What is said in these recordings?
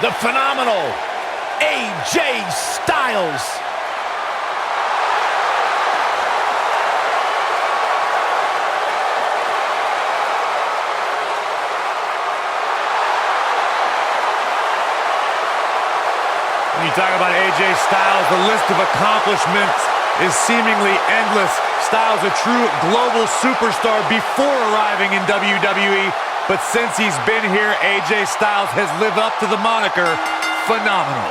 the phenomenal AJ Styles. When you talk about AJ Styles, the list of accomplishments is seemingly endless. Styles, a true global superstar before arriving in WWE, but since he's been here, AJ Styles has lived up to the moniker phenomenal.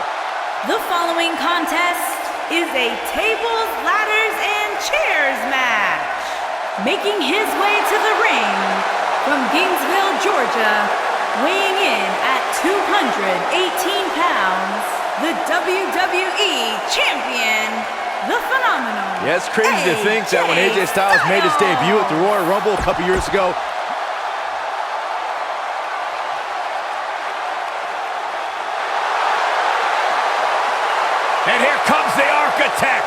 The following contest is a tables, ladders, and chairs match. Making his way to the ring from Gainesville, Georgia, weighing in at 218 pounds, the WWE Champion, the Phenomenal. Yeah, it's crazy to think that when AJ Styles made his debut at the Royal Rumble a couple years ago, and here comes the Architect.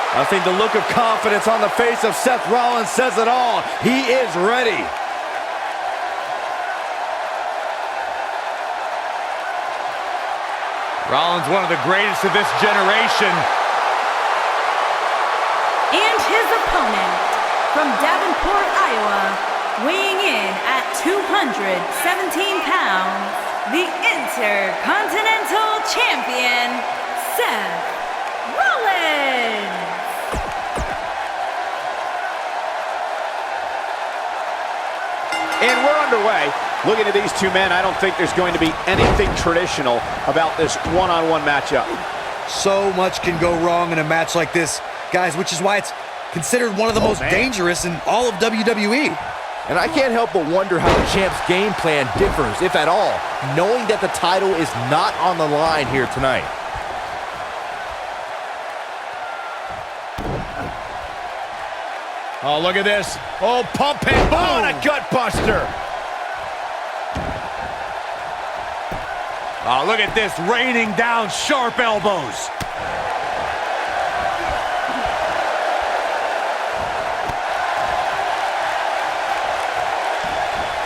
I think the look of confidence on the face of Seth Rollins says it all. He is ready. Rollins, one of the greatest of this generation. And his opponent, from Davenport, Iowa, weighing in at 217 pounds, the Intercontinental Champion, Seth Rollins. And we're underway. Looking at these two men, I don't think there's going to be anything traditional about this one-on-one matchup. So much can go wrong in a match like this, guys, which is why it's considered one of the most dangerous in all of WWE. And I can't help but wonder how the champ's game plan differs, if at all, knowing that the title is not on the line here tonight. Oh, look at this. Oh, pump and boom. Oh, and a gut buster. Oh, look at this, raining down sharp elbows.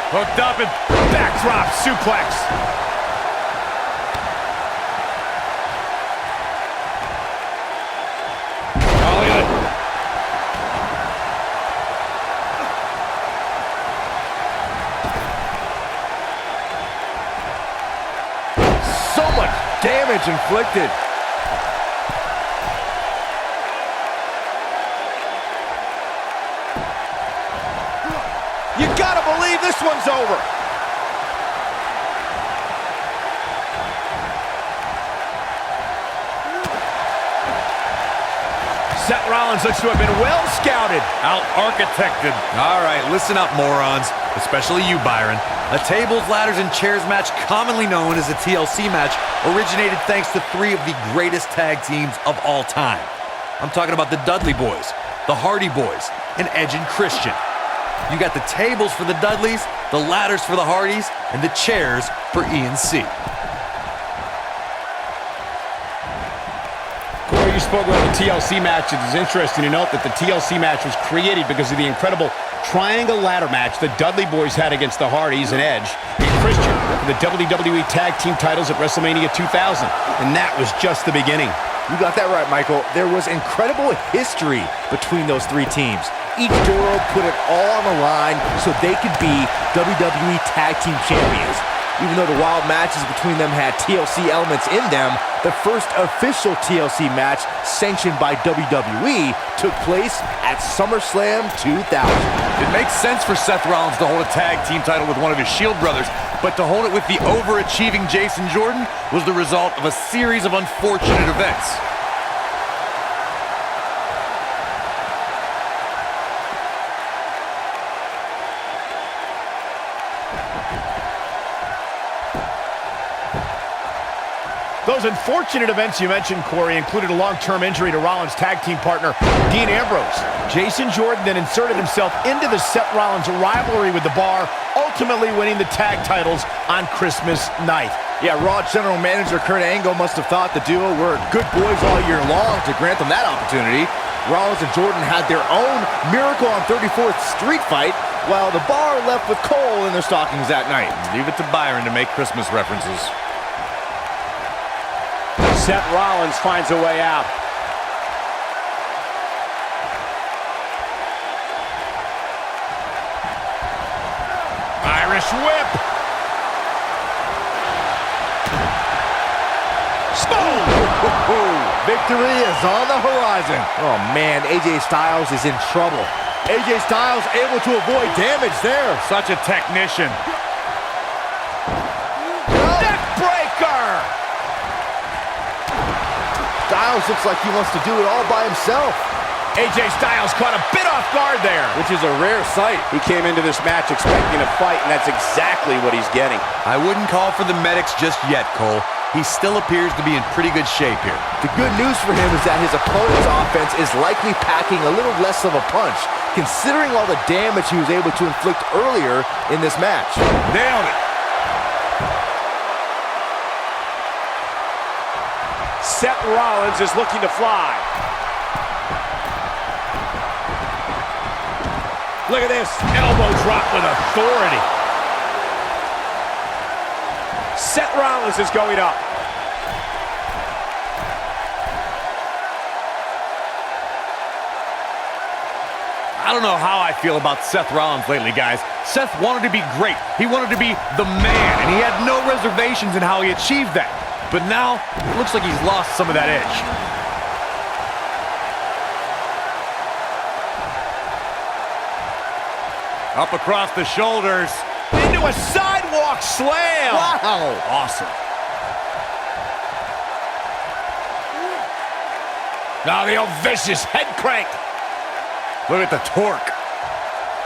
Hooked up and backdrop suplex. Damage inflicted. You gotta believe this one's over. Seth Rollins looks to have been well scouted. Out-architected. All right, listen up, morons. Especially you, Byron. A tables, ladders, and chairs match, commonly known as a TLC match, originated thanks to three of the greatest tag teams of all time. I'm talking about the Dudley Boys, the Hardy Boys, and Edge and Christian. You got the tables for the Dudleys, the ladders for the Hardys, and the chairs for E&C. Corey, you spoke about the TLC match. It is interesting to note that the TLC match was created because of the incredible triangle ladder match the Dudley Boys had against the Hardys and Edge and Christian for the WWE Tag Team titles at WrestleMania 2000. And that was just the beginning. You got that right, Michael. There was incredible history between those three teams. Each duo put it all on the line so they could be WWE Tag Team Champions. Even though the wild matches between them had TLC elements in them, the first official TLC match sanctioned by WWE took place at SummerSlam 2000. It makes sense for Seth Rollins to hold a tag team title with one of his Shield brothers, but to hold it with the overachieving Jason Jordan was the result of a series of unfortunate events. The Those unfortunate events you mentioned, Corey, included a long-term injury to Rollins' tag team partner, Dean Ambrose. Jason Jordan then inserted himself into the Seth Rollins rivalry with The Bar, ultimately winning the tag titles on Christmas night. Yeah, Raw General Manager Kurt Angle must have thought the duo were good boys all year long to grant them that opportunity. Rollins and Jordan had their own Miracle on 34th Street fight, while The Bar left with Cole in their stockings that night. Leave it to Byron to make Christmas references. Seth Rollins finds a way out. Irish whip. Victory is on the horizon. Oh man, AJ Styles is in trouble. AJ Styles able to avoid damage there. Such a technician. Neck breaker. Styles looks like he wants to do it all by himself. AJ Styles caught a bit off guard there. Which is a rare sight. He came into this match expecting a fight, and that's exactly what he's getting. I wouldn't call for the medics just yet, Cole. He still appears to be in pretty good shape here. The good news for him is that his opponent's offense is likely packing a little less of a punch, considering all the damage he was able to inflict earlier in this match. Nailed it. Seth Rollins is looking to fly. Look at this. Elbow drop with authority. Seth Rollins is going up. I don't know how I feel about Seth Rollins lately, guys. Seth wanted to be great. He wanted to be the man, and he had no reservations in how he achieved that. But now, it looks like he's lost some of that edge. Up across the shoulders. Into a sidewalk slam. Wow. Awesome. Now the old vicious head crank. Look at the torque.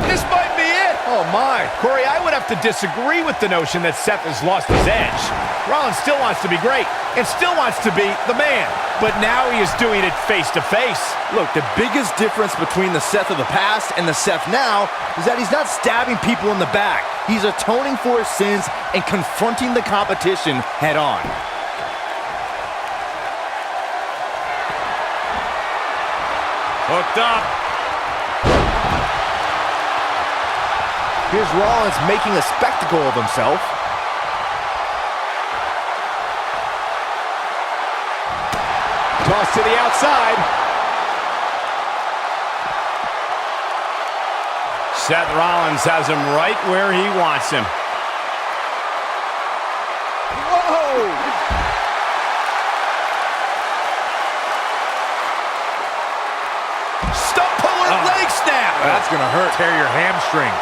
This might be it. Oh, my. Corey, I would have to disagree with the notion that Seth has lost his edge. Rollins still wants to be great and still wants to be the man. But now he is doing it face to face. Look, the biggest difference between the Seth of the past and the Seth now is that he's not stabbing people in the back. He's atoning for his sins and confronting the competition head on. Hooked up. Here's Rollins making a spectacle of himself. Toss to the outside. Seth Rollins has him right where he wants him. Whoa! Stump puller leg snap. That's gonna hurt. Tear your hamstring.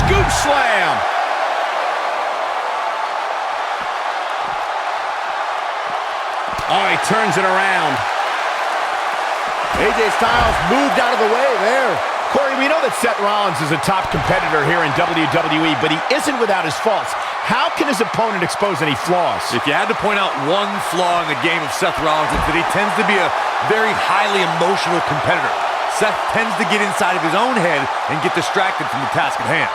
Scoop slam. Oh, he turns it around. AJ Styles moved out of the way there. Corey, we know that Seth Rollins is a top competitor here in WWE, but he isn't without his faults. How can his opponent expose any flaws? If you had to point out one flaw in the game of Seth Rollins, it's that he tends to be a very highly emotional competitor. Seth tends to get inside of his own head and get distracted from the task at hand.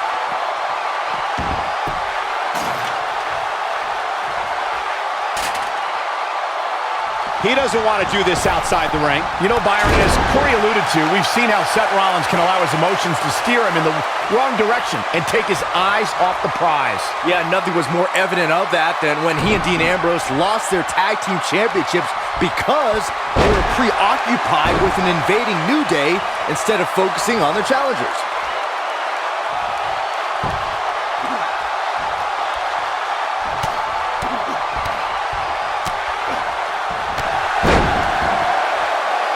He doesn't want to do this outside the ring. You know, Byron, as Corey alluded to, we've seen how Seth Rollins can allow his emotions to steer him in the wrong direction and take his eyes off the prize. Yeah, nothing was more evident of that than when he and Dean Ambrose lost their tag team championships because they were preoccupied with an invading New Day instead of focusing on their challengers.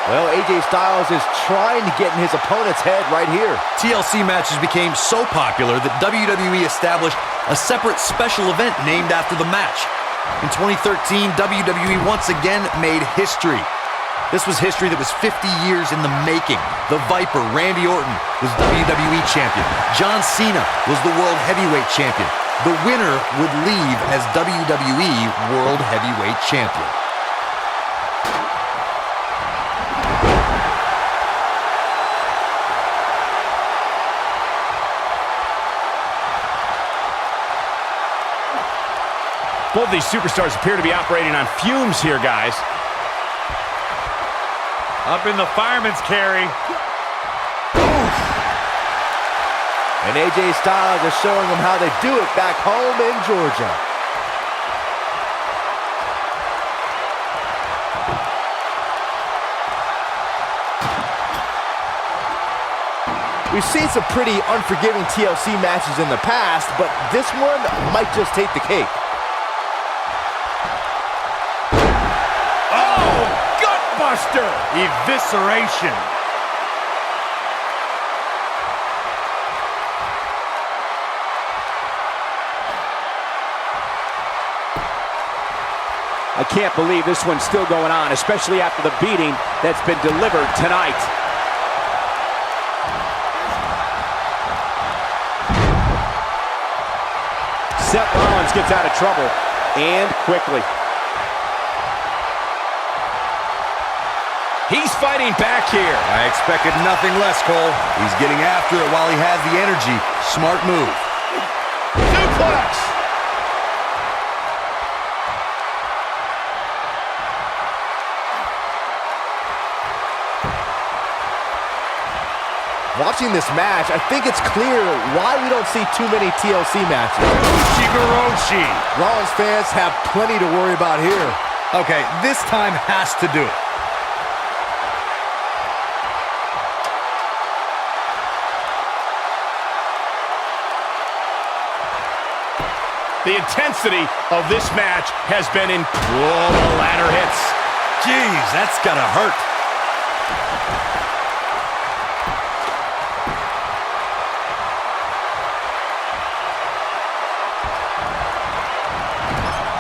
Well, AJ Styles is trying to get in his opponent's head right here. TLC matches became so popular that WWE established a separate special event named after the match. In 2013, WWE once again made history. This was history that was 50 years in the making. The Viper, Randy Orton, was WWE Champion. John Cena was the World Heavyweight Champion. The winner would leave as WWE World Heavyweight Champion. Both these superstars appear to be operating on fumes here, guys. Up in the fireman's carry. And AJ Styles is showing them how they do it back home in Georgia. We've seen some pretty unforgiving TLC matches in the past, but this one might just take the cake. Buster! Evisceration. I can't believe this one's still going on, especially after the beating that's been delivered tonight. Seth Rollins gets out of trouble, and quickly. He's fighting back here. I expected nothing less, Cole. He's getting after it while he has the energy. Smart move. Suplex! Watching this match, I think it's clear why we don't see too many TLC matches. Ushigoroshi. Rollins fans have plenty to worry about here. Okay, this time has to do it. The intensity of this match has been in. Whoa, the ladder hits. Jeez, that's gotta hurt.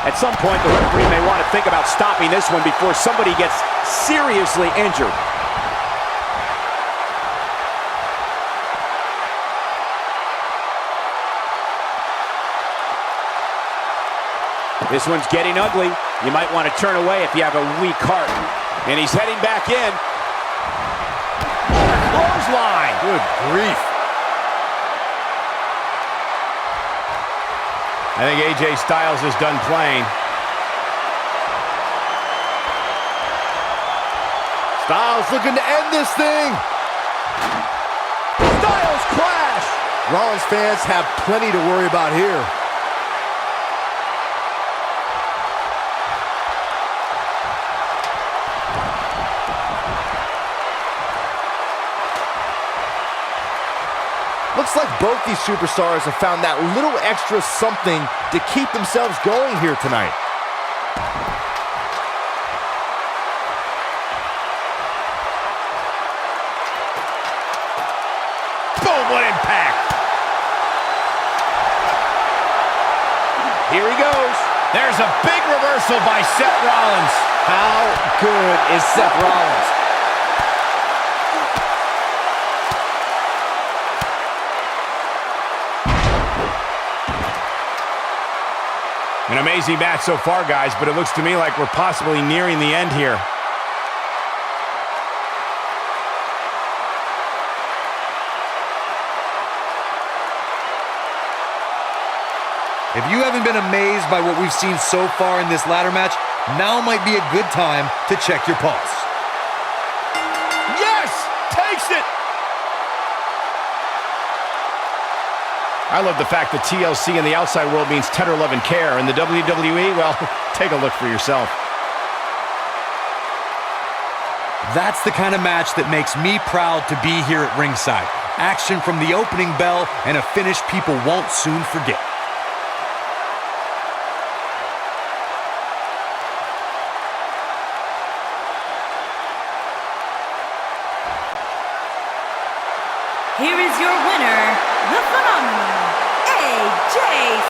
At some point, the referee may want to think about stopping this one before somebody gets seriously injured. This one's getting ugly. You might want to turn away if you have a weak heart. And he's heading back in. What a clothesline! Good grief. I think AJ Styles is done playing. Styles looking to end this thing. Styles clash. Rollins fans have plenty to worry about here. Looks like both these superstars have found that little extra something to keep themselves going here tonight. Boom, what impact! Here he goes. There's a big reversal by Seth Rollins. How good is Seth Rollins? An amazing match so far, guys, but it looks to me like we're possibly nearing the end here. If you haven't been amazed by what we've seen so far in this ladder match, now might be a good time to check your pulse. Yes! Takes it! I love the fact that TLC in the outside world means tender love and care. In the WWE, well, take a look for yourself. That's the kind of match that makes me proud to be here at ringside. Action from the opening bell and a finish people won't soon forget.